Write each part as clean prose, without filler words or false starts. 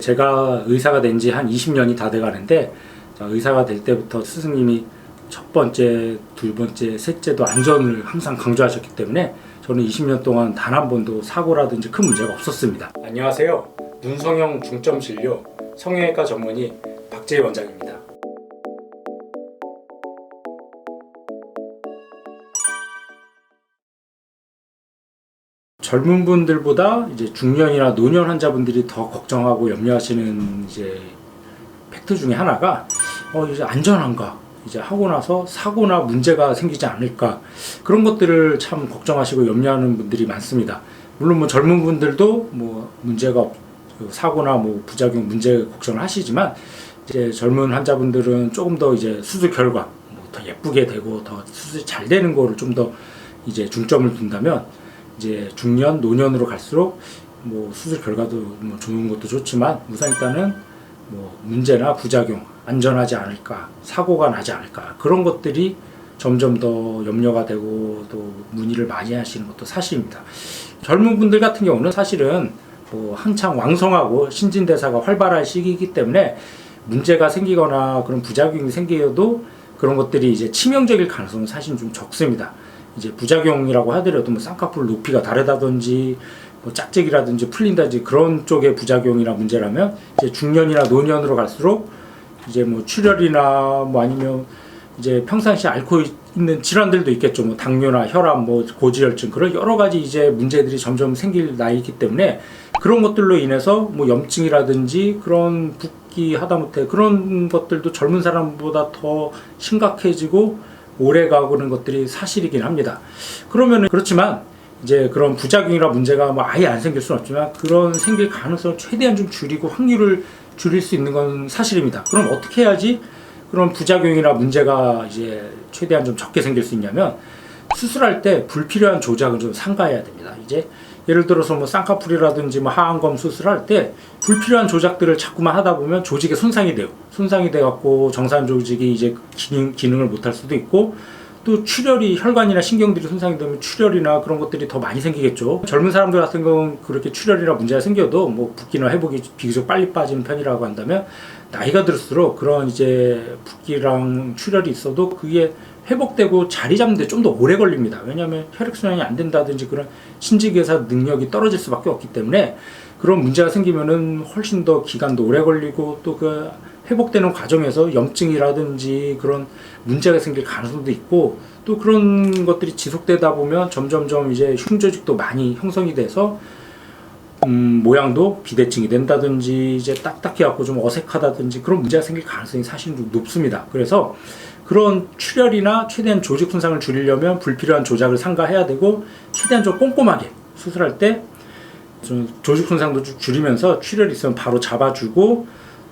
제가 의사가 된 지 한 20년이 다 돼 가는데, 의사가 될 때부터 스승님이 첫 번째, 두 번째, 셋째도 안전을 항상 강조하셨기 때문에 저는 20년 동안 단 한 번도 사고라든지 큰 문제가 없었습니다. 안녕하세요. 눈성형 중점 진료 성형외과 전문의 박재희 원장입니다. 젊은 분들보다 이제 중년이나 노년 환자분들이 더 걱정하고 염려하시는 이제 팩트 중에 하나가 이제 안전한가, 이제 하고 나서 사고나 문제가 생기지 않을까, 그런 것들을 참 걱정하시고 염려하는 분들이 많습니다. 물론 젊은 분들도 문제가 사고나 부작용 문제 걱정을 하시지만, 이제 젊은 환자분들은 조금 더 이제 수술 결과 더 예쁘게 되고 더 수술이 잘 되는 거를 좀 더 이제 중점을 둔다면, 이제 중년, 노년으로 갈수록 수술 결과도 좋은 것도 좋지만 우선 일단은 문제나 부작용, 안전하지 않을까, 사고가 나지 않을까, 그런 것들이 점점 더 염려가 되고 또 문의를 많이 하시는 것도 사실입니다. 젊은 분들 같은 경우는 사실은 한창 왕성하고 신진대사가 활발한 시기이기 때문에 문제가 생기거나 그런 부작용이 생겨도 그런 것들이 이제 치명적일 가능성은 사실 좀 적습니다. 이제 부작용이라고 하더라도 쌍꺼풀 높이가 다르다든지 짝짝이라든지 풀린다든지 그런 쪽의 부작용이나 문제라면, 이제 중년이나 노년으로 갈수록 이제 출혈이나 아니면 이제 평상시에 앓고 있는 질환들도 있겠죠. 당뇨나 혈압, 고지혈증, 그런 여러 가지 이제 문제들이 점점 생길 나이이기 때문에 그런 것들로 인해서 염증이라든지 그런 붓기, 하다못해 그런 것들도 젊은 사람보다 더 심각해지고 오래가고 그런 것들이 사실이긴 합니다. 그렇지만 이제 그런 부작용이나 문제가 아예 안 생길 수는 없지만 그런 생길 가능성을 최대한 좀 줄이고 확률을 줄일 수 있는 건 사실입니다. 그럼 어떻게 해야지 그런 부작용이나 문제가 이제 최대한 좀 적게 생길 수 있냐면, 수술할 때 불필요한 조작을 좀 삼가해야 됩니다. 이제 예를 들어서 쌍꺼풀이라든지 하안검 수술할 때 불필요한 조작들을 자꾸만 하다 보면 조직에 손상이 돼 갖고 정상 조직이 이제 기능을 못할 수도 있고, 또 출혈이, 혈관이나 신경들이 손상이 되면 출혈이나 그런 것들이 더 많이 생기겠죠. 젊은 사람들 같은 경우는 그렇게 출혈이나 문제가 생겨도 붓기나 회복이 비교적 빨리 빠지는 편이라고 한다면, 나이가 들수록 그런 이제 붓기랑 출혈이 있어도 그게 회복되고 자리 잡는데 좀 더 오래 걸립니다. 왜냐하면 혈액순환이 안 된다든지 그런 신지개사 능력이 떨어질 수밖에 없기 때문에, 그런 문제가 생기면은 훨씬 더 기간도 오래 걸리고, 또 그 회복되는 과정에서 염증이라든지 그런 문제가 생길 가능성도 있고, 또 그런 것들이 지속되다 보면 점점점 이제 흉조직도 많이 형성이 돼서 모양도 비대칭이 된다든지 이제 딱딱해갖고 좀 어색하다든지 그런 문제가 생길 가능성이 사실 좀 높습니다. 그래서 그런 출혈이나 최대한 조직 손상을 줄이려면 불필요한 조작을 삼가해야 되고, 최대한 좀 꼼꼼하게 수술할 때 좀 조직 손상도 좀 줄이면서 출혈이 있으면 바로 잡아주고,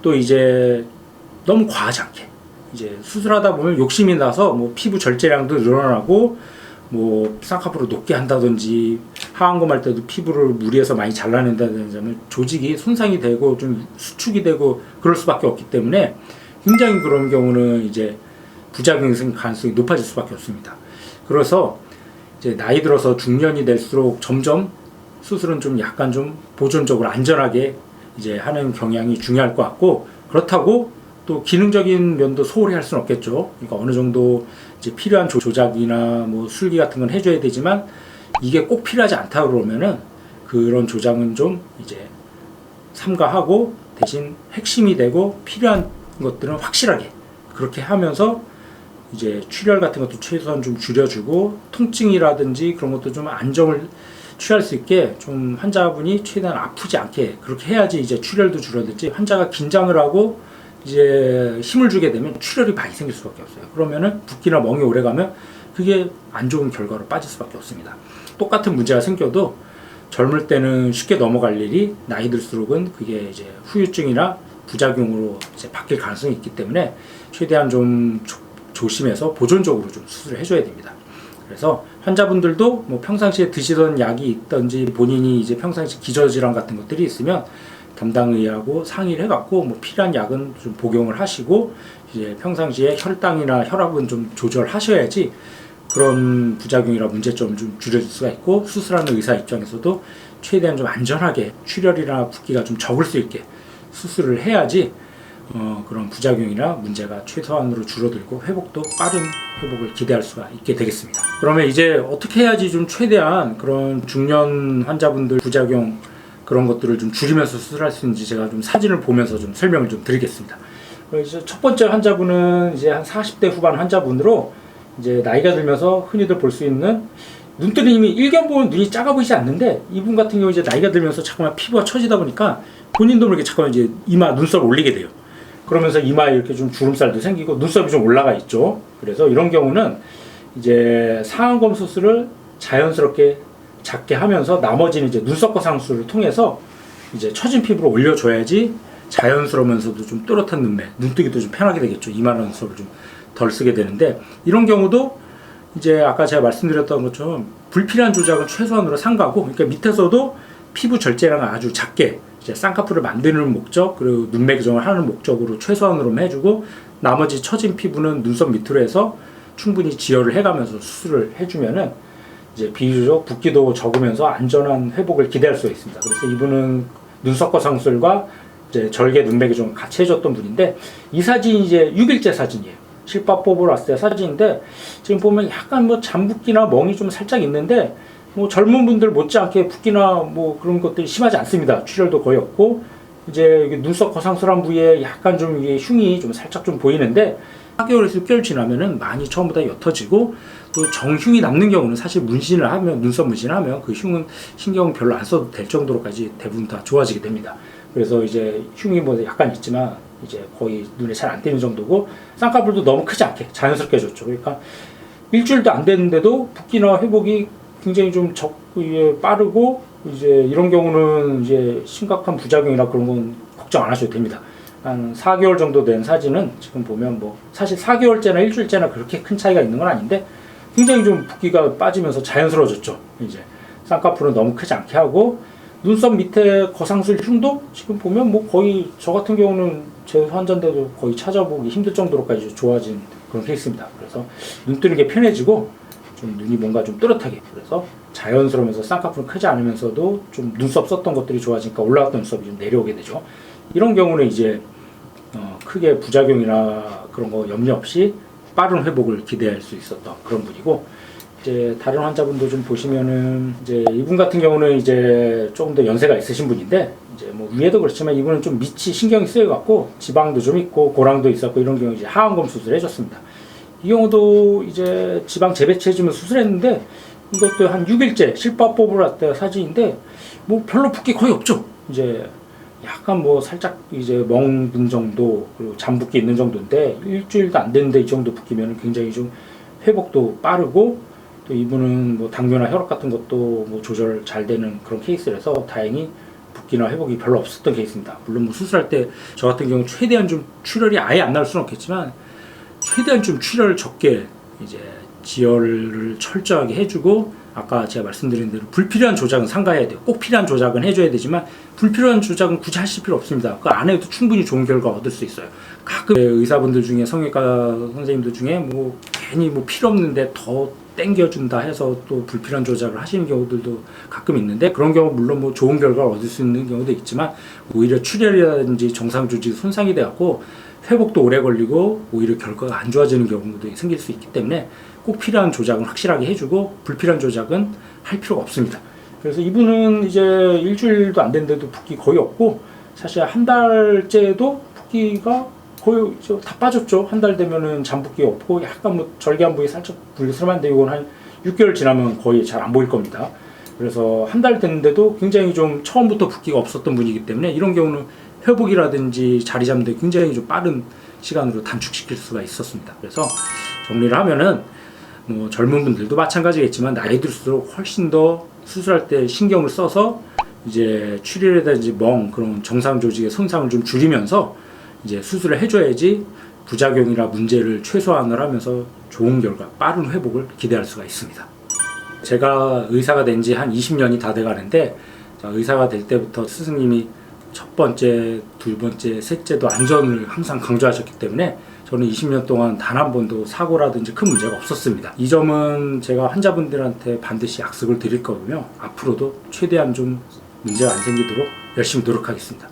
또 이제 너무 과하지 않게, 이제 수술하다 보면 욕심이 나서 피부 절제량도 늘어나고 쌍꺼풀을 높게 한다든지 하안검 할 때도 피부를 무리해서 많이 잘라낸다든지 하면 조직이 손상이 되고 좀 수축이 되고 그럴 수밖에 없기 때문에, 굉장히 그런 경우는 이제 부작용이 생길 가능성이 높아질 수밖에 없습니다. 그래서 이제 나이 들어서 중년이 될수록 점점 수술은 좀 약간 좀 보존적으로 안전하게 이제 하는 경향이 중요할 것 같고, 그렇다고 또 기능적인 면도 소홀히 할 수는 없겠죠. 그러니까 어느 정도 이제 필요한 조작이나 술기 같은 건 해줘야 되지만, 이게 꼭 필요하지 않다 그러면은 그런 조작은 좀 이제 삼가하고, 대신 핵심이 되고 필요한 것들은 확실하게 그렇게 하면서 이제 출혈 같은 것도 최소한 좀 줄여주고, 통증이라든지 그런 것도 좀 안정을 취할 수 있게 좀 환자분이 최대한 아프지 않게 그렇게 해야지 이제 출혈도 줄어들지, 환자가 긴장을 하고 이제 힘을 주게 되면 출혈이 많이 생길 수밖에 없어요. 그러면은 붓기나 멍이 오래가면 그게 안 좋은 결과로 빠질 수밖에 없습니다. 똑같은 문제가 생겨도 젊을 때는 쉽게 넘어갈 일이 나이 들수록은 그게 이제 후유증이나 부작용으로 이제 바뀔 가능성이 있기 때문에 최대한 좀 조심해서 보존적으로 좀 수술을 해줘야 됩니다. 그래서 환자분들도 평상시에 드시던 약이 있던지, 본인이 이제 평상시 기저질환 같은 것들이 있으면 담당 의하고 상의를 해갖고 필요한 약은 좀 복용을 하시고, 이제 평상시에 혈당이나 혈압은 좀 조절하셔야지 그런 부작용이나 문제점을 좀 줄여줄 수가 있고, 수술하는 의사 입장에서도 최대한 좀 안전하게 출혈이나 붓기가 좀 적을 수 있게 수술을 해야지 그런 부작용이나 문제가 최소한으로 줄어들고 회복도 빠른 회복을 기대할 수가 있게 되겠습니다. 그러면 이제 어떻게 해야지 좀 최대한 그런 중년 환자분들 부작용 그런 것들을 좀 줄이면서 수술할 수 있는지 제가 좀 사진을 보면서 좀 설명을 좀 드리겠습니다. 이제 첫 번째 환자분은 이제 한 40대 후반 환자분으로 이제 나이가 들면서 흔히들 볼 수 있는 눈뜨림이 일견 보면 눈이 작아 보이지 않는데 이분 같은 경우 이제 나이가 들면서 잠깐만 피부가 처지다 보니까 본인도 모르게 잠깐만 이제 이마 눈썹 올리게 돼요. 그러면서 이마에 이렇게 좀 주름살도 생기고 눈썹이 좀 올라가 있죠. 그래서 이런 경우는 이제 상안검 수술을 자연스럽게 작게 하면서 나머지는 이제 눈썹 거상술을 통해서 이제 처진 피부를 올려줘야지 자연스러우면서도 좀 또렷한 눈매, 눈뜨기도 좀 편하게 되겠죠. 이마 눈썹을 좀 덜 쓰게 되는데 이런 경우도 이제 아까 제가 말씀드렸던 것처럼 불필요한 조작은 최소한으로 삼가고 그러니까 밑에서도 피부 절제량을 아주 작게 이제 쌍꺼풀을 만드는 목적 그리고 눈매 교정을 하는 목적으로 최소한으로만 해주고 나머지 처진 피부는 눈썹 밑으로 해서 충분히 지혈을 해가면서 수술을 해주면은 이제 비교적 붓기도 적으면서 안전한 회복을 기대할 수가 있습니다. 그래서 이분은 눈썹 거상술과 이제 절개 눈매 교정을 같이 해줬던 분인데 이 사진이 이제 6일째 사진이에요. 실밥 뽑으러 왔을 때 사진인데 지금 보면 약간 뭐 잔붓기나 멍이 좀 살짝 있는데 뭐 젊은 분들 못지않게 붓기나 뭐 그런 것들이 심하지 않습니다. 출혈도 거의 없고 이제 눈썹 거상술한 부위에 약간 좀 이게 흉이 좀 살짝 좀 보이는데 4개월에서 6개월 지나면은 많이 처음보다 옅어지고 또 정흉이 남는 경우는 사실 문신을 하면 눈썹 문신을 하면 그 흉은 신경 별로 안 써도 될 정도로까지 대부분 다 좋아지게 됩니다. 그래서 이제 흉이 뭐 약간 있지만 이제 거의 눈에 잘 안 띄는 정도고 쌍꺼풀도 너무 크지 않게 자연스럽게 줬죠. 그러니까 일주일도 안 됐는데도 붓기나 회복이 굉장히 좀 빠르고 이제 이런 경우는 이제 심각한 부작용이나 그런 건 걱정 안 하셔도 됩니다. 한 4개월 정도 된 사진은 지금 보면 뭐 사실 4개월째나 일주일째나 그렇게 큰 차이가 있는 건 아닌데 굉장히 좀 붓기가 빠지면서 자연스러워졌죠. 이제 쌍꺼풀은 너무 크지 않게 하고 눈썹 밑에 거상술 흉도 지금 보면 뭐 거의 저 같은 경우는 제 환자인데도 거의 찾아보기 힘들 정도로까지 좋아진 그런 케이스입니다. 그래서 눈 뜨는 게 편해지고 좀 눈이 뭔가 좀 또렷하게 그래서 자연스러우면서 쌍꺼풀은 크지 않으면서도 좀 눈썹 썼던 것들이 좋아지니까 올라갔던 눈썹이 좀 내려오게 되죠. 이런 경우는 이제 크게 부작용이나 그런 거 염려 없이 빠른 회복을 기대할 수 있었던 그런 분이고 이제 다른 환자분도 좀 보시면은 이제 이분 같은 경우는 이제 조금 더 연세가 있으신 분인데 이제 뭐 위에도 그렇지만 이분은 좀 밑이 신경이 쓰여 갖고 지방도 좀 있고 고랑도 있었고 이런 경우 이제 하안검 수술을 해줬습니다. 이 경우도 이제 지방 재배치 해주면 수술했는데 이것도 한 6일째 실밥 뽑으러 왔을 때 사진인데 뭐 별로 붓기 거의 없죠. 이제 약간 뭐 살짝 이제 멍든 정도 그리고 잔붓기 있는 정도인데 일주일도 안 됐는데 이 정도 붓기면 굉장히 좀 회복도 빠르고 또 이분은 뭐 당뇨나 혈압 같은 것도 뭐 조절 잘 되는 그런 케이스라서 다행히 붓기나 회복이 별로 없었던 케이스입니다. 물론 뭐 수술할 때 저 같은 경우 최대한 좀 출혈이 아예 안 날 수는 없겠지만 최대한 좀 출혈을 적게 이제 지혈을 철저하게 해주고 아까 제가 말씀드린 대로 불필요한 조작은 삼가해야 돼요. 꼭 필요한 조작은 해줘야 되지만 불필요한 조작은 굳이 하실 필요 없습니다. 그 안 해도 충분히 좋은 결과 얻을 수 있어요. 가끔 의사분들 중에 성형외과 선생님들 중에 뭐 괜히 뭐 필요 없는데 더 땡겨준다 해서 또 불필요한 조작을 하시는 경우들도 가끔 있는데 그런 경우 물론 뭐 좋은 결과를 얻을 수 있는 경우도 있지만 오히려 출혈이라든지 정상 조직이 손상이 되었고 회복도 오래 걸리고 오히려 결과가 안 좋아지는 경우도 생길 수 있기 때문에 꼭 필요한 조작은 확실하게 해주고 불필요한 조작은 할 필요가 없습니다. 그래서 이분은 이제 일주일도 안 됐는데도 붓기 거의 없고 사실 한 달째도 붓기가 거의 다 빠졌죠. 한 달 되면은 잔붓기가 없고 약간 뭐 절개한 부위 살짝 불스름한데 이건 한 6개월 지나면 거의 잘 안 보일 겁니다. 그래서 한 달 됐는데도 굉장히 좀 처음부터 붓기가 없었던 분이기 때문에 이런 경우는 회복이라든지 자리 잡는 데 굉장히 좀 빠른 시간으로 단축시킬 수가 있었습니다. 그래서 정리를 하면은 뭐 젊은 분들도 마찬가지겠지만 나이 들수록 훨씬 더 수술할 때 신경을 써서 이제 출혈이라든지 멍 그런 정상 조직의 손상을 좀 줄이면서 이제 수술을 해줘야지 부작용이나 문제를 최소한을 하면서 좋은 결과, 빠른 회복을 기대할 수가 있습니다. 제가 의사가 된 지 한 20년이 다 돼가는데 의사가 될 때부터 스승님이 첫 번째, 두 번째, 셋째도 안전을 항상 강조하셨기 때문에 저는 20년 동안 단 한 번도 사고라든지 큰 문제가 없었습니다. 이 점은 제가 환자분들한테 반드시 약속을 드릴 거고요. 앞으로도 최대한 좀 문제가 안 생기도록 열심히 노력하겠습니다.